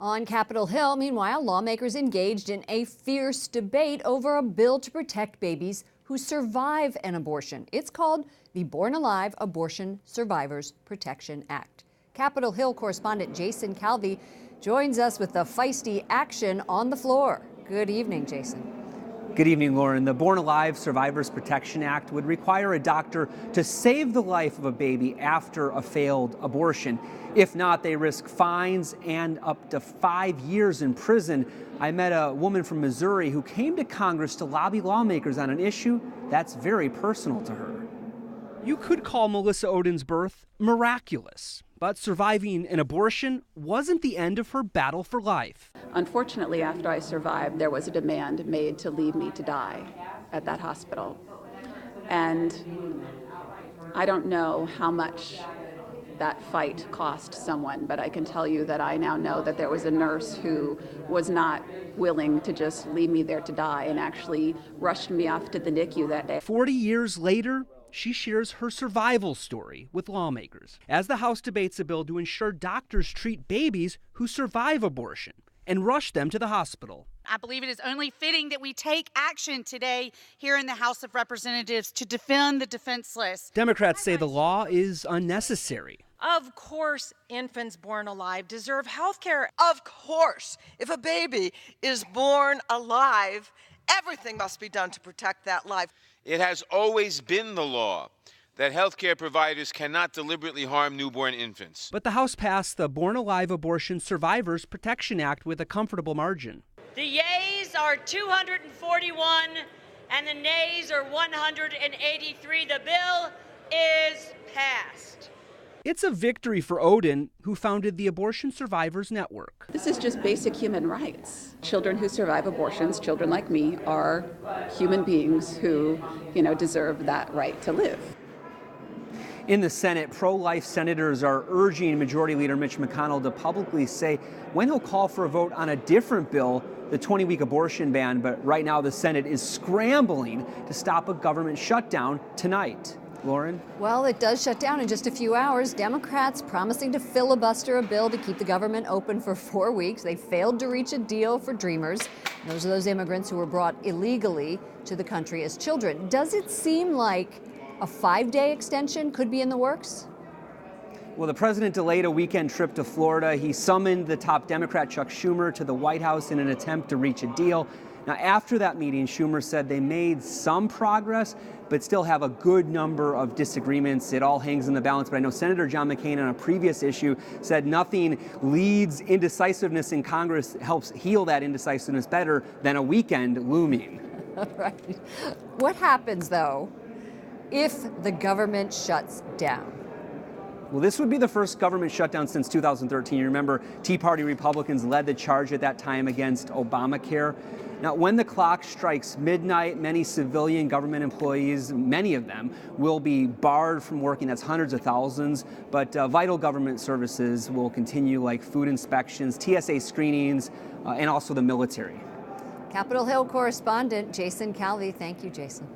On Capitol Hill, meanwhile, lawmakers engaged in a fierce debate over a bill to protect babies who survive an abortion. It's called the Born Alive Abortion Survivors Protection Act. Capitol Hill correspondent Jason Calvi joins us with the feisty action on the floor. Good evening, Jason. Good evening, Lauren. The Born Alive Survivors Protection Act would require a doctor to save the life of a baby after a failed abortion. If not, they risk fines and up to 5 years in prison. I met a woman from Missouri who came to Congress to lobby lawmakers on an issue that's very personal to her. You could call Melissa Ohden's birth miraculous, but surviving an abortion wasn't the end of her battle for life. Unfortunately, after I survived, there was a demand made to leave me to die at that hospital. And I don't know how much that fight cost someone, but I can tell you that I now know that there was a nurse who was not willing to just leave me there to die and actually rushed me off to the NICU that day. 40 years later, she shares her survival story with lawmakers as the House debates a bill to ensure doctors treat babies who survive abortion and rush them to the hospital. I believe it is only fitting that we take action today here in the House of Representatives to defend the defenseless. Democrats say the law is unnecessary. Of course, infants born alive deserve health care. Of course, if a baby is born alive, everything must be done to protect that life. It has always been the law that healthcare providers cannot deliberately harm newborn infants. But the House passed the Born Alive Abortion Survivors Protection Act with a comfortable margin. The yeas are 241 and the nays are 183. The bill is passed. It's a victory for Ohden, who founded the Abortion Survivors Network. This is just basic human rights. Children who survive abortions, children like me, are human beings who, deserve that right to live. In the Senate, pro-life senators are urging Majority Leader Mitch McConnell to publicly say when he'll call for a vote on a different bill, the 20-week abortion ban. But right now, the Senate is scrambling to stop a government shutdown tonight. Lauren? Well, it does shut down in just a few hours. Democrats promising to filibuster a bill to keep the government open for 4 weeks. They failed to reach a deal for Dreamers. Those are those immigrants who were brought illegally to the country as children. Does it seem like a 5-day extension could be in the works? Well, the president delayed a weekend trip to Florida. He summoned the top Democrat, Chuck Schumer, to the White House in an attempt to reach a deal. Now, after that meeting, Schumer said they made some progress, but still have a good number of disagreements. It all hangs in the balance. But I know Senator John McCain on a previous issue said nothing leads indecisiveness in Congress, helps heal that indecisiveness better than a weekend looming. Right. What happens, though, if the government shuts down? Well, this would be the first government shutdown since 2013. You remember Tea Party Republicans led the charge at that time against Obamacare. Now, when the clock strikes midnight, many civilian government employees, many of them, will be barred from working. That's hundreds of thousands. But vital government services will continue, like food inspections, TSA screenings, and also the military. Capitol Hill correspondent Jason Calvi. Thank you, Jason.